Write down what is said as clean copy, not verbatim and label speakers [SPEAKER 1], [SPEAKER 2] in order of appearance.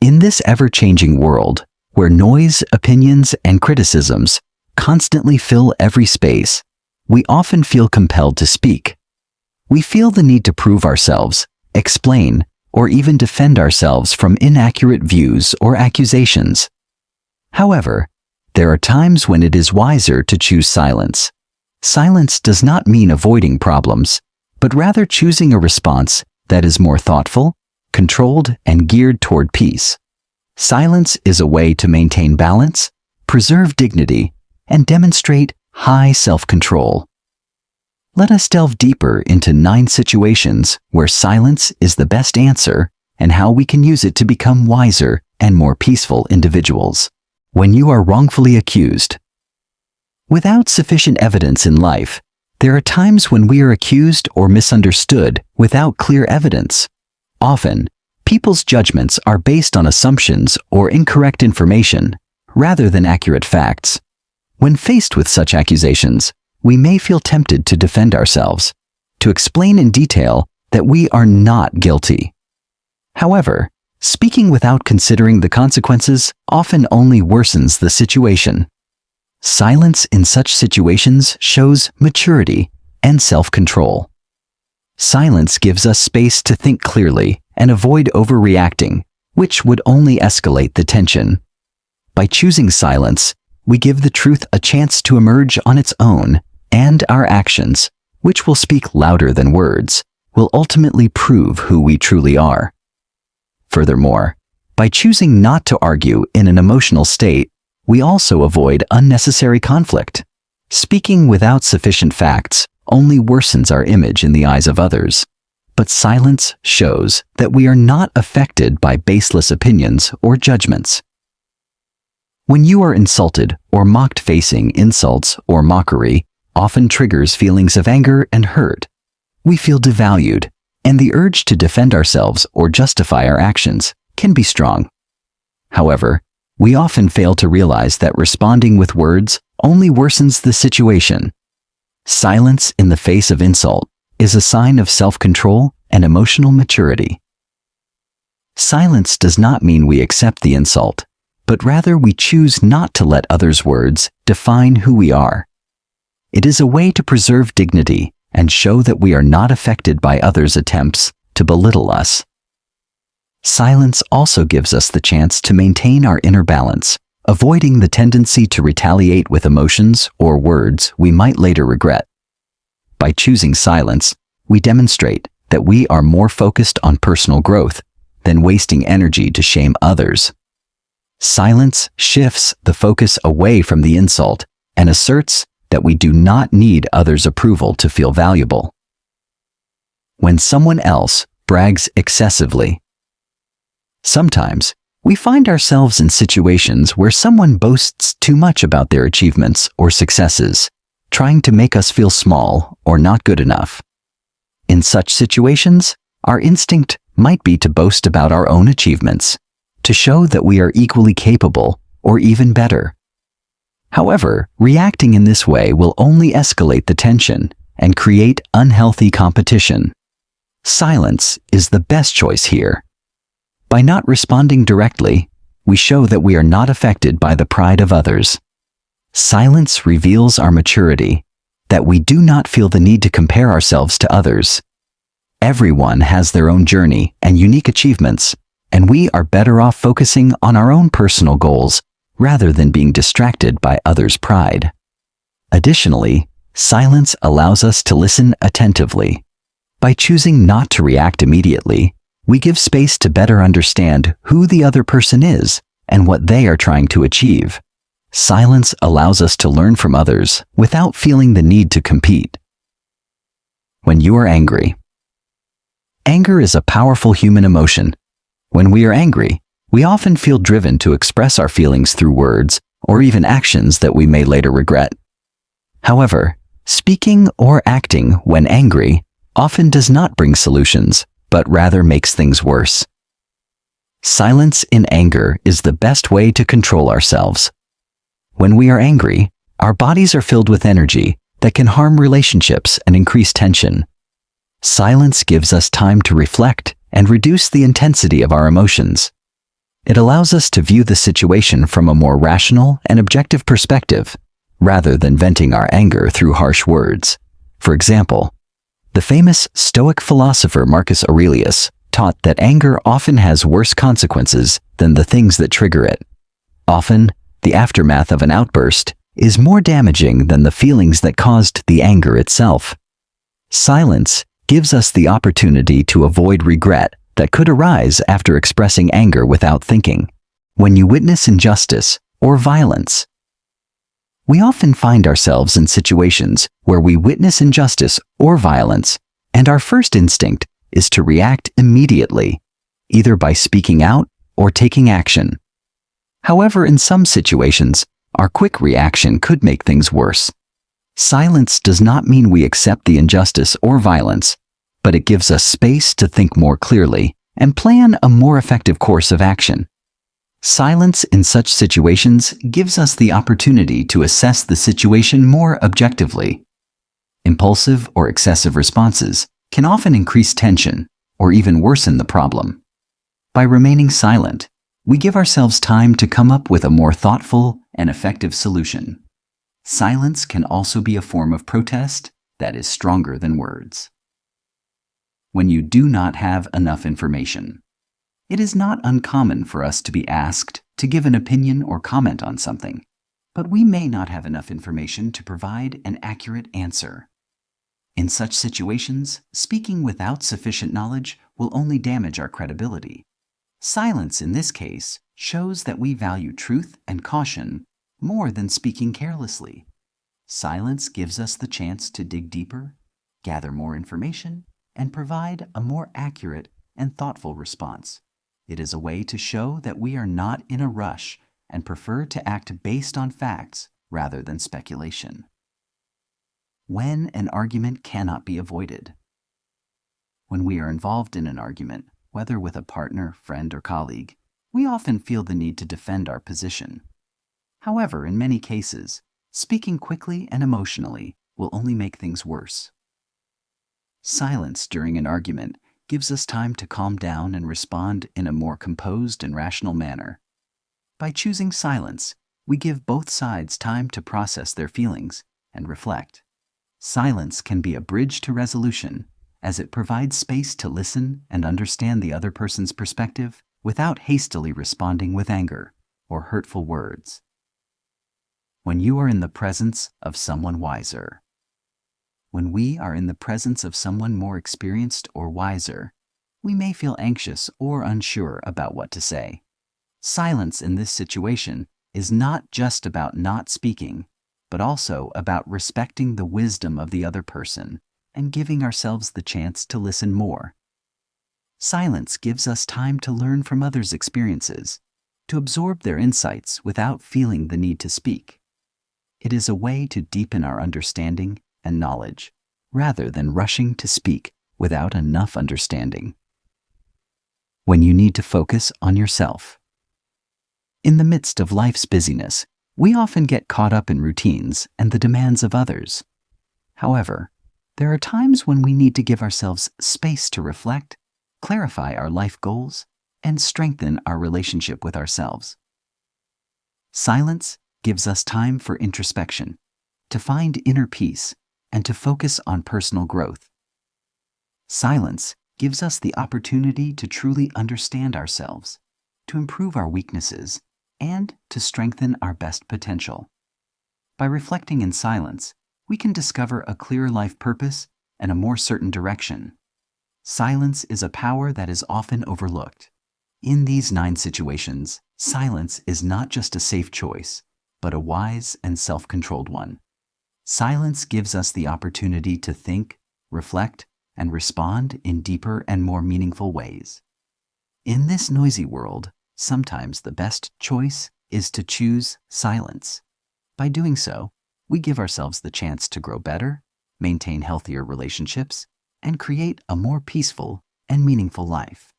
[SPEAKER 1] In this ever-changing world, where noise, opinions, and criticisms constantly fill every space, we often feel compelled to speak. We feel the need to prove ourselves, explain, or even defend ourselves from inaccurate views or accusations. However, there are times when it is wiser to choose silence. Silence does not mean avoiding problems, but rather choosing a response that is more thoughtful, controlled, and geared toward peace. Silence is a way to maintain balance, preserve dignity, and demonstrate high self-control. Let us delve deeper into 9 situations where silence is the best answer and how we can use it to become wiser and more peaceful individuals. When you are wrongfully accused. Without sufficient evidence in life, there are times when we are accused or misunderstood without clear evidence. Often, people's judgments are based on assumptions or incorrect information, rather than accurate facts. When faced with such accusations, we may feel tempted to defend ourselves, to explain in detail that we are not guilty. However, speaking without considering the consequences often only worsens the situation. Silence in such situations shows maturity and self-control. Silence gives us space to think clearly and avoid overreacting, which would only escalate the tension. By choosing silence, we give the truth a chance to emerge on its own, and our actions, which will speak louder than words, will ultimately prove who we truly are. Furthermore, by choosing not to argue in an emotional state, we also avoid unnecessary conflict. Speaking without sufficient facts only worsens our image in the eyes of others. But silence shows that we are not affected by baseless opinions or judgments. When you are insulted or mocked, facing insults or mockery often triggers feelings of anger and hurt. We feel devalued, and the urge to defend ourselves or justify our actions can be strong. However, we often fail to realize that responding with words only worsens the situation. Silence in the face of insult is a sign of self-control and emotional maturity. Silence does not mean we accept the insult, but rather we choose not to let others' words define who we are. It is a way to preserve dignity and show that we are not affected by others' attempts to belittle us. Silence also gives us the chance to maintain our inner balance, avoiding the tendency to retaliate with emotions or words we might later regret. By choosing silence, we demonstrate that we are more focused on personal growth than wasting energy to shame others. Silence shifts the focus away from the insult and asserts that we do not need others' approval to feel valuable. When someone else brags excessively. Sometimes, we find ourselves in situations where someone boasts too much about their achievements or successes, trying to make us feel small or not good enough. In such situations, our instinct might be to boast about our own achievements, to show that we are equally capable or even better. However, reacting in this way will only escalate the tension and create unhealthy competition. Silence is the best choice here. By not responding directly, we show that we are not affected by the pride of others. Silence reveals our maturity, that we do not feel the need to compare ourselves to others. Everyone has their own journey and unique achievements, and we are better off focusing on our own personal goals rather than being distracted by others' pride. Additionally, silence allows us to listen attentively. By choosing not to react immediately, we give space to better understand who the other person is and what they are trying to achieve. Silence allows us to learn from others without feeling the need to compete. When you are angry. Anger is a powerful human emotion. When we are angry, we often feel driven to express our feelings through words or even actions that we may later regret. However, speaking or acting when angry often does not bring solutions, but rather makes things worse. Silence in anger is the best way to control ourselves. When we are angry, our bodies are filled with energy that can harm relationships and increase tension. Silence gives us time to reflect and reduce the intensity of our emotions. It allows us to view the situation from a more rational and objective perspective, rather than venting our anger through harsh words. For example, the famous Stoic philosopher Marcus Aurelius taught that anger often has worse consequences than the things that trigger it. Often, the aftermath of an outburst is more damaging than the feelings that caused the anger itself. Silence gives us the opportunity to avoid regret that could arise after expressing anger without thinking. When you witness injustice or violence, we often find ourselves in situations where we witness injustice or violence, and our first instinct is to react immediately, either by speaking out or taking action. However, in some situations, our quick reaction could make things worse. Silence does not mean we accept the injustice or violence, but it gives us space to think more clearly and plan a more effective course of action. Silence in such situations gives us the opportunity to assess the situation more objectively. Impulsive or excessive responses can often increase tension or even worsen the problem. By remaining silent, we give ourselves time to come up with a more thoughtful and effective solution. Silence can also be a form of protest that is stronger than words. When you do not have enough information. It is not uncommon for us to be asked to give an opinion or comment on something, but we may not have enough information to provide an accurate answer. In such situations, speaking without sufficient knowledge will only damage our credibility. Silence in this case shows that we value truth and caution more than speaking carelessly. Silence gives us the chance to dig deeper, gather more information, and provide a more accurate and thoughtful response. It is a way to show that we are not in a rush and prefer to act based on facts rather than speculation. When an argument cannot be avoided. When we are involved in an argument, whether with a partner, friend, or colleague, we often feel the need to defend our position. However, in many cases, speaking quickly and emotionally will only make things worse. Silence during an argument gives us time to calm down and respond in a more composed and rational manner. By choosing silence, we give both sides time to process their feelings and reflect. Silence can be a bridge to resolution, as it provides space to listen and understand the other person's perspective without hastily responding with anger or hurtful words. When you are in the presence of someone wiser. When we are in the presence of someone more experienced or wiser, we may feel anxious or unsure about what to say. Silence in this situation is not just about not speaking, but also about respecting the wisdom of the other person and giving ourselves the chance to listen more. Silence gives us time to learn from others' experiences, to absorb their insights without feeling the need to speak. It is a way to deepen our understanding and knowledge, rather than rushing to speak without enough understanding. When you need to focus on yourself. In the midst of life's busyness, we often get caught up in routines and the demands of others. However, there are times when we need to give ourselves space to reflect, clarify our life goals, and strengthen our relationship with ourselves. Silence gives us time for introspection, to find inner peace, and to focus on personal growth. Silence gives us the opportunity to truly understand ourselves, to improve our weaknesses, and to strengthen our best potential. By reflecting in silence, we can discover a clearer life purpose and a more certain direction. Silence is a power that is often overlooked. In these 9 situations, silence is not just a safe choice, but a wise and self-controlled one. Silence gives us the opportunity to think, reflect, and respond in deeper and more meaningful ways. In this noisy world, sometimes the best choice is to choose silence. By doing so, we give ourselves the chance to grow better, maintain healthier relationships, and create a more peaceful and meaningful life.